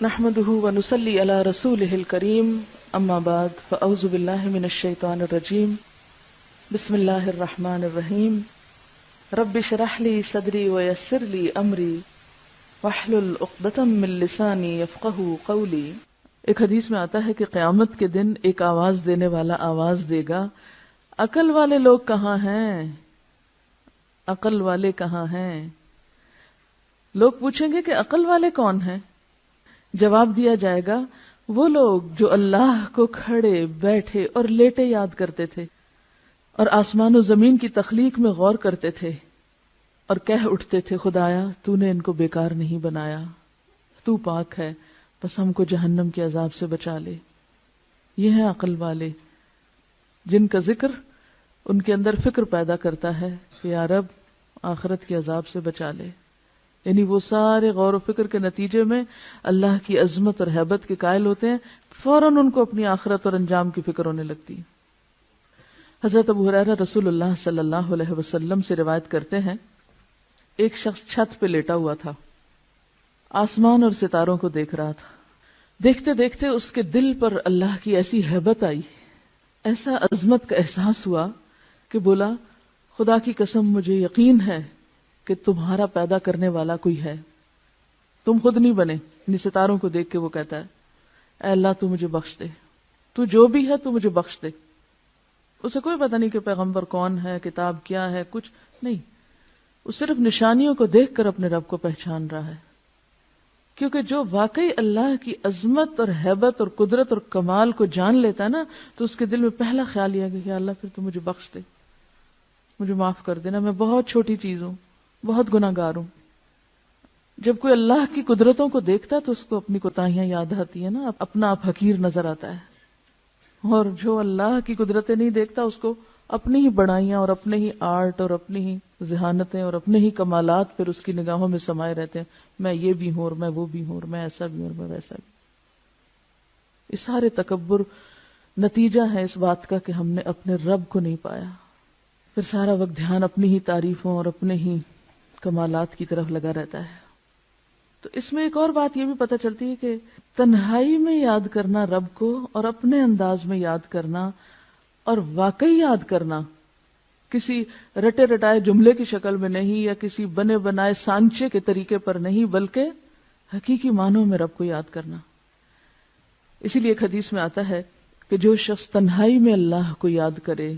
نحمده ونصلي على رسوله الكريم اما بعد فاعوذ بالله من الشيطان الرجيم بسم الله الرحمن الرحيم رب اشرح لي صدري ويسر لي امري واحلل عقدة من لساني يفقهوا قولي۔ ایک حدیث میں آتا ہے کہ قیامت کے دن ایک آواز دینے والا آواز دے گا، عقل والے لوگ کہاں ہیں، عقل والے کہاں ہیں؟ لوگ پوچھیں گے کہ عقل والے کون ہیں؟ جواب دیا جائے گا وہ لوگ جو اللہ کو کھڑے بیٹھے اور لیٹے یاد کرتے تھے اور آسمان و زمین کی تخلیق میں غور کرتے تھے اور کہہ اٹھتے تھے خدایا تو نے ان کو بیکار نہیں بنایا، تو پاک ہے، بس ہم کو جہنم کے عذاب سے بچا لے۔ یہ ہیں عقل والے جن کا ذکر ان کے اندر فکر پیدا کرتا ہے کہ یا رب آخرت کے عذاب سے بچا لے، یعنی وہ سارے غور و فکر کے نتیجے میں اللہ کی عظمت اور ہیبت کے قائل ہوتے ہیں، فوراً ان کو اپنی آخرت اور انجام کی فکر ہونے لگتی ہے۔ حضرت ابو ہریرہ رسول اللہ صلی اللہ علیہ وسلم سے روایت کرتے ہیں، ایک شخص چھت پہ لیٹا ہوا تھا، آسمان اور ستاروں کو دیکھ رہا تھا۔ دیکھتے دیکھتے اس کے دل پر اللہ کی ایسی ہیبت آئی، ایسا عظمت کا احساس ہوا کہ بولا خدا کی قسم مجھے یقین ہے کہ تمہارا پیدا کرنے والا کوئی ہے، تم خود نہیں بنے۔ یعنی ستاروں کو دیکھ کے وہ کہتا ہے اے اللہ تو مجھے بخش دے، تو جو بھی ہے تو مجھے بخش دے۔ اسے کوئی پتہ نہیں کہ پیغمبر کون ہے، کتاب کیا ہے، کچھ نہیں، وہ صرف نشانیوں کو دیکھ کر اپنے رب کو پہچان رہا ہے، کیونکہ جو واقعی اللہ کی عظمت اور ہیبت اور قدرت اور کمال کو جان لیتا ہے نا، تو اس کے دل میں پہلا خیال یہ ہے کہ اللہ پھر تو مجھے بخش دے، مجھے معاف کر دینا، میں بہت چھوٹی چیز ہوں، بہت گناہ گار ہوں۔ جب کوئی اللہ کی قدرتوں کو دیکھتا ہے تو اس کو اپنی کوتاہیاں یاد آتی ہیں نا، اپنا آپ حقیر نظر آتا ہے، اور جو اللہ کی قدرتیں نہیں دیکھتا اس کو اپنی ہی بڑائیاں اور اپنے ہی آرٹ اور اپنی ہی ذہانتیں اور اپنے ہی کمالات پھر اس کی نگاہوں میں سمائے رہتے ہیں، میں یہ بھی ہوں اور میں وہ بھی ہوں اور میں ایسا بھی ہوں اور میں ویسا بھی۔ یہ سارے تکبر نتیجہ ہے اس بات کا کہ ہم نے اپنے رب کو نہیں پایا، پھر سارا وقت دھیان اپنی ہی تعریفوں اور اپنے ہی کمالات کی طرف لگا رہتا ہے۔ تو اس میں ایک اور بات یہ بھی پتہ چلتی ہے کہ تنہائی میں یاد کرنا رب کو اور اپنے انداز میں یاد کرنا اور واقعی یاد کرنا، کسی رٹے رٹائے جملے کی شکل میں نہیں یا کسی بنے بنائے سانچے کے طریقے پر نہیں، بلکہ حقیقی معنوں میں رب کو یاد کرنا۔ اسی لیے ایک حدیث میں آتا ہے کہ جو شخص تنہائی میں اللہ کو یاد کرے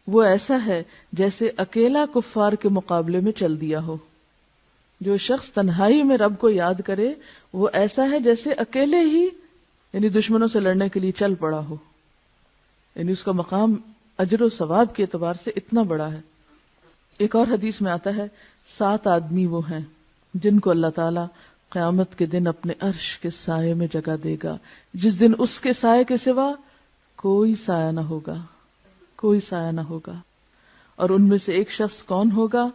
وہ ایسا ہے جیسے اکیلا کفار کے مقابلے میں چل دیا ہو۔ جو شخص تنہائی میں رب کو یاد کرے وہ ایسا ہے جیسے اکیلے ہی یعنی دشمنوں سے لڑنے کے لیے چل پڑا ہو، یعنی اس کا مقام اجر و ثواب کے اعتبار سے اتنا بڑا ہے۔ ایک اور حدیث میں آتا ہے 7 آدمی وہ ہیں جن کو اللہ تعالی قیامت کے دن اپنے عرش کے سائے میں جگہ دے گا، جس دن اس کے سائے کے سوا کوئی سایہ نہ ہوگا، کوئی سایہ نہ ہوگا۔ اور ان میں سے ایک شخص کون ہوگا؟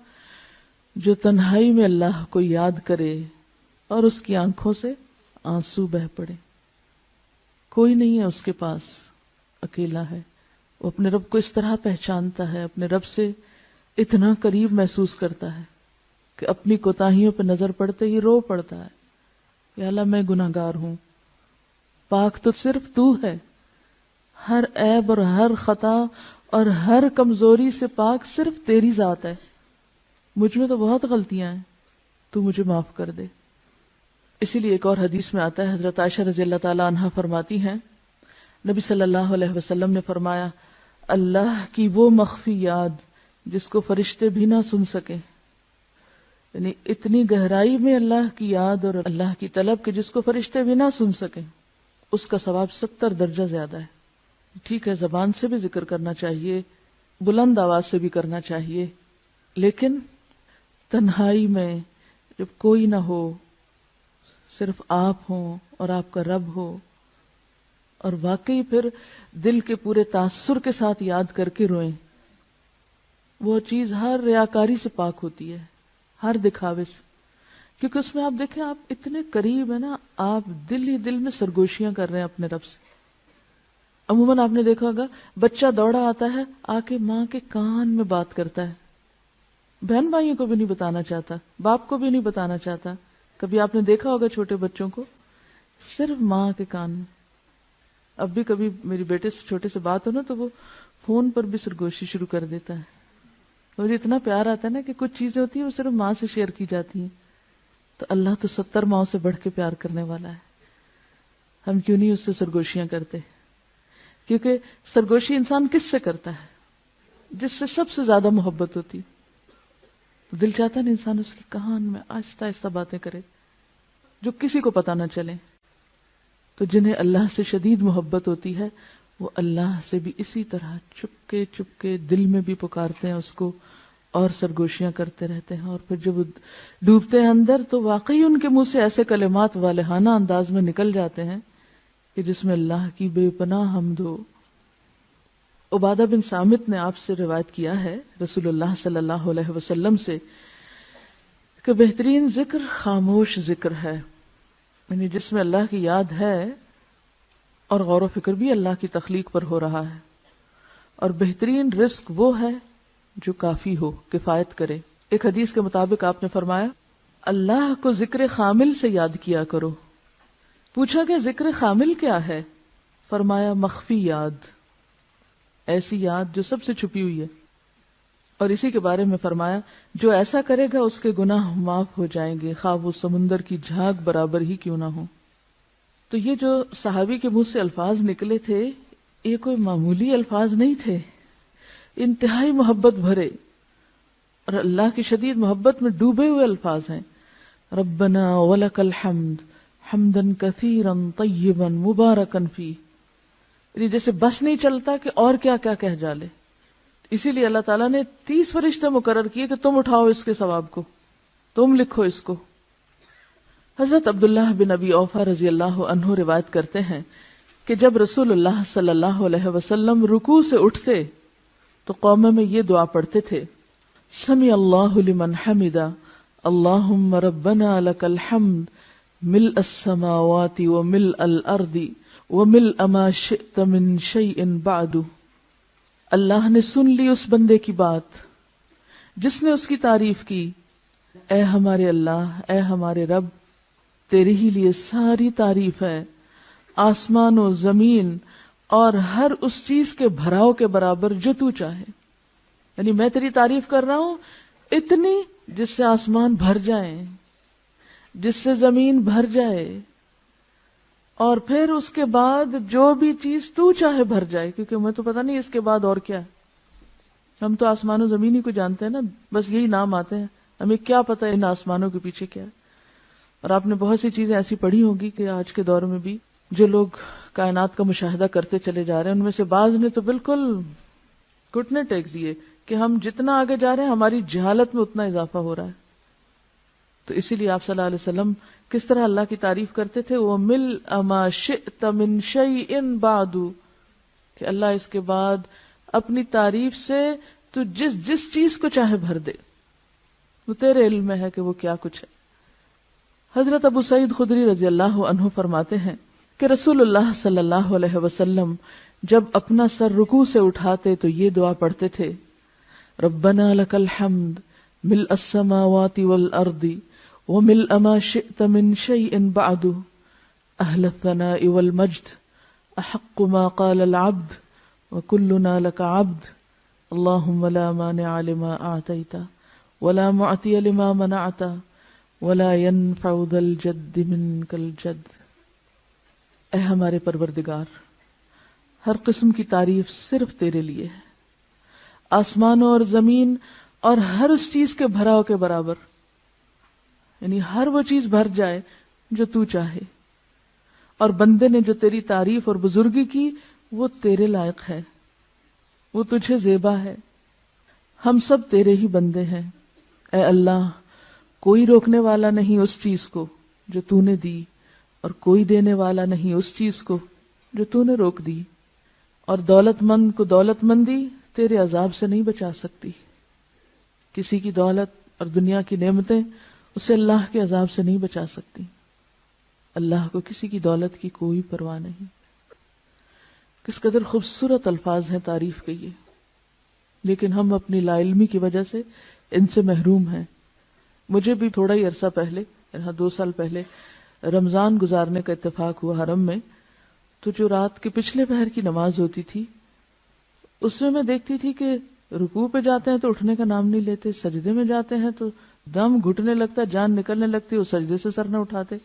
جو تنہائی میں اللہ کو یاد کرے اور اس کی آنکھوں سے آنسو بہ پڑے۔ کوئی نہیں ہے اس کے پاس، اکیلا ہے، وہ اپنے رب کو اس طرح پہچانتا ہے، اپنے رب سے اتنا قریب محسوس کرتا ہے کہ اپنی کوتاہیوں پہ نظر پڑتے ہی رو پڑتا ہے کہ اللہ میں گناہ گار ہوں، پاک تو صرف تو ہے، ہر عیب اور ہر خطا اور ہر کمزوری سے پاک صرف تیری ذات ہے، مجھ میں تو بہت غلطیاں ہیں، تو مجھے معاف کر دے۔ اسی لیے ایک اور حدیث میں آتا ہے، حضرت عائشہ رضی اللہ تعالی عنہا فرماتی ہیں نبی صلی اللہ علیہ وسلم نے فرمایا اللہ کی وہ مخفی یاد جس کو فرشتے بھی نہ سن سکیں، یعنی اتنی گہرائی میں اللہ کی یاد اور اللہ کی طلب کہ جس کو فرشتے بھی نہ سن سکیں، اس کا ثواب 70 درجہ زیادہ ہے۔ ٹھیک ہے زبان سے بھی ذکر کرنا چاہیے، بلند آواز سے بھی کرنا چاہیے، لیکن تنہائی میں جب کوئی نہ ہو، صرف آپ ہوں اور آپ کا رب ہو، اور واقعی پھر دل کے پورے تاثر کے ساتھ یاد کر کے روئیں، وہ چیز ہر ریاکاری سے پاک ہوتی ہے، ہر دکھاوے سے، کیونکہ اس میں آپ دیکھیں آپ اتنے قریب ہیں نا، آپ دل ہی دل میں سرگوشیاں کر رہے ہیں اپنے رب سے۔ عموماً آپ نے دیکھا ہوگا بچہ دوڑا آتا ہے آ کے ماں کے کان میں بات کرتا ہے، بہن بھائیوں کو بھی نہیں بتانا چاہتا، باپ کو بھی نہیں بتانا چاہتا۔ کبھی آپ نے دیکھا ہوگا چھوٹے بچوں کو صرف ماں کے کان میں. اب بھی کبھی میری بیٹے سے چھوٹے سے بات ہو نا تو وہ فون پر بھی سرگوشی شروع کر دیتا ہے. مجھے اتنا پیار آتا ہے نا کہ کچھ چیزیں ہوتی ہیں وہ صرف ماں سے شیئر کی جاتی ہیں. تو اللہ تو 70 ماؤں سے بڑھ کے پیار کرنے والا ہے. ہم کیوں نہیں اس سے سرگوشیاں کرتے؟ کیونکہ سرگوشی انسان کس سے کرتا ہے؟ جس سے سب سے زیادہ محبت ہوتی. دل چاہتا ہے انسان اس کی کان میں آہستہ آہستہ باتیں کرے جو کسی کو پتہ نہ چلے. تو جنہیں اللہ سے شدید محبت ہوتی ہے وہ اللہ سے بھی اسی طرح چپکے چپکے دل میں بھی پکارتے ہیں اس کو اور سرگوشیاں کرتے رہتے ہیں. اور پھر جب وہ ڈوبتے ہیں اندر تو واقعی ان کے منہ سے ایسے کلمات والہانہ انداز میں نکل جاتے ہیں کہ جس میں اللہ کی بے پناہ حمد ہو. عبادہ بن صامت نے آپ سے روایت کیا ہے رسول اللہ صلی اللہ علیہ وسلم سے کہ بہترین ذکر خاموش ذکر ہے، یعنی جس میں اللہ کی یاد ہے اور غور و فکر بھی اللہ کی تخلیق پر ہو رہا ہے. اور بہترین رزق وہ ہے جو کافی ہو، کفایت کرے. ایک حدیث کے مطابق آپ نے فرمایا اللہ کو ذکر خامل سے یاد کیا کرو. پوچھا کہ ذکر خامل کیا ہے؟ فرمایا مخفی یاد، ایسی یاد جو سب سے چھپی ہوئی ہے. اور اسی کے بارے میں فرمایا جو ایسا کرے گا اس کے گناہ معاف ہو جائیں گے خواہ وہ سمندر کی جھاگ برابر ہی کیوں نہ ہو. تو یہ جو صحابی کے منہ سے الفاظ نکلے تھے یہ کوئی معمولی الفاظ نہیں تھے، انتہائی محبت بھرے اور اللہ کی شدید محبت میں ڈوبے ہوئے الفاظ ہیں. ربنا ولک الحمد حمدا کثیرا طیبا مبارکا فیہ. یعنی جیسے بس نہیں چلتا کہ اور کیا کیا کہہ ڈالے. اسی لیے اللہ تعالیٰ نے 30 فرشتے مقرر کیے کہ تم اٹھاؤ اس کے ثواب کو، تم لکھو اس کو. حضرت عبداللہ بن ابی اوفا رضی اللہ عنہ روایت کرتے ہیں کہ جب رسول اللہ صلی اللہ علیہ وسلم رکوع سے اٹھتے تو قوم میں یہ دعا پڑھتے تھے سمع اللہ لمن حمدا اللہم ربنا لک الحمد ملء السماوات وملء الارض وملء ما شئت من شیء بعد. اللہ نے سن لی اس بندے کی بات جس نے اس کی تعریف کی. اے ہمارے اللہ، اے ہمارے رب، تیرے ہی لیے ساری تعریف ہے، آسمان و زمین اور ہر اس چیز کے بھراؤ کے برابر جو تو چاہے. یعنی میں تیری تعریف کر رہا ہوں اتنی جس سے آسمان بھر جائیں، جس سے زمین بھر جائے، اور پھر اس کے بعد جو بھی چیز تو چاہے بھر جائے، کیونکہ ہمیں تو پتہ نہیں اس کے بعد اور کیا ہے. ہم تو آسمان و زمین ہی کو جانتے ہیں نا، بس یہی نام آتے ہیں، ہمیں کیا پتہ ان آسمانوں کے پیچھے کیا ہے. اور آپ نے بہت سی چیزیں ایسی پڑھی ہوگی کہ آج کے دور میں بھی جو لوگ کائنات کا مشاہدہ کرتے چلے جا رہے ہیں ان میں سے بعض نے تو بالکل گھٹنے ٹیک دیے کہ ہم جتنا آگے جا رہے ہیں ہماری جہالت میں اتنا اضافہ ہو رہا ہے. تو اسی لیے آپ صلی اللہ علیہ وسلم کس طرح اللہ کی تعریف کرتے تھے، وَمِلْءَ مَا شِئْتَ مِنْ شَيْءٍ بَعْدُ، کہ اللہ اس کے بعد اپنی تعریف سے تو جس چیز کو چاہے بھر دے، وہ تیرے علم میں ہے کہ وہ کیا کچھ ہے. حضرت ابو سعید خدری رضی اللہ عنہ فرماتے ہیں کہ رسول اللہ صلی اللہ علیہ وسلم جب اپنا سر رکوع سے اٹھاتے تو یہ دعا پڑھتے تھے ربنا لک الحمد ملء السماوات والارض وملء ما شئت من شیء بعد اہل الثناء والمجد احق ما قال العبد وكلنا لك عبد اللهم لا مانع لما اعطيت ولا معطي لما منعت ولا ينفع ذا الجد منك الجد. اے ہمارے پروردگار، ہر قسم کی تعریف صرف تیرے لیے ہے، آسمانوں اور زمین اور ہر اس چیز کے بھراؤ کے برابر، یعنی ہر وہ چیز بھر جائے جو تو چاہے. اور بندے نے جو تیری تعریف اور بزرگی کی وہ تیرے لائق ہے، وہ تجھے زیبا ہے. ہم سب تیرے ہی بندے ہیں. اے اللہ، کوئی روکنے والا نہیں اس چیز کو جو تو نے دی، اور کوئی دینے والا نہیں اس چیز کو جو تو نے روک دی. اور دولت مند کو دولت مندی تیرے عذاب سے نہیں بچا سکتی. کسی کی دولت اور دنیا کی نعمتیں اسے اللہ کے عذاب سے نہیں بچا سکتی. اللہ کو کسی کی دولت کی کوئی پرواہ نہیں. کس قدر خوبصورت الفاظ ہیں تعریف کے یہ، لیکن ہم اپنی لا علمی کی وجہ سے ان سے محروم ہیں. مجھے بھی تھوڑا ہی عرصہ پہلے، 2 سال پہلے رمضان گزارنے کا اتفاق ہوا حرم میں، تو جو رات کے پچھلے پہر کی نماز ہوتی تھی اس میں دیکھتی تھی کہ رکوع پہ جاتے ہیں تو اٹھنے کا نام نہیں لیتے، سجدے میں جاتے ہیں تو دم گھٹنے لگتا، جان نکلنے لگتی، وہ سجدے سے سر نہ اٹھاتے،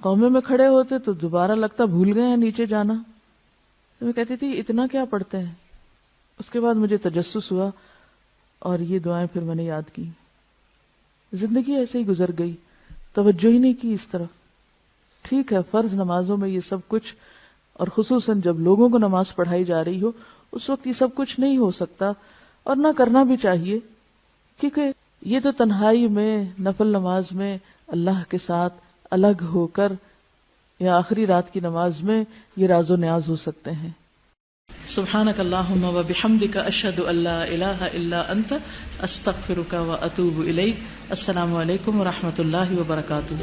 قومے میں کھڑے ہوتے تو دوبارہ لگتا بھول گئے ہیں نیچے جانا. تو میں کہتی تھی اتنا کیا پڑھتے ہیں. اس کے بعد مجھے تجسس ہوا اور یہ دعائیں پھر میں نے یاد کی. زندگی ایسے ہی گزر گئی، توجہ ہی نہیں کی اس طرف. ٹھیک ہے فرض نمازوں میں یہ سب کچھ، اور خصوصاً جب لوگوں کو نماز پڑھائی جا رہی ہو اس وقت یہ سب کچھ نہیں ہو سکتا اور نہ کرنا بھی چاہیے، کیونکہ یہ تو تنہائی میں نفل نماز میں اللہ کے ساتھ الگ ہو کر یا آخری رات کی نماز میں یہ راز و نیاز ہو سکتے ہیں. سبحانک اللہم و بحمدک اشہد ان لا الہ الا انت استغفرک و اتوب الیک. السلام علیکم و رحمۃ اللہ وبرکاتہ.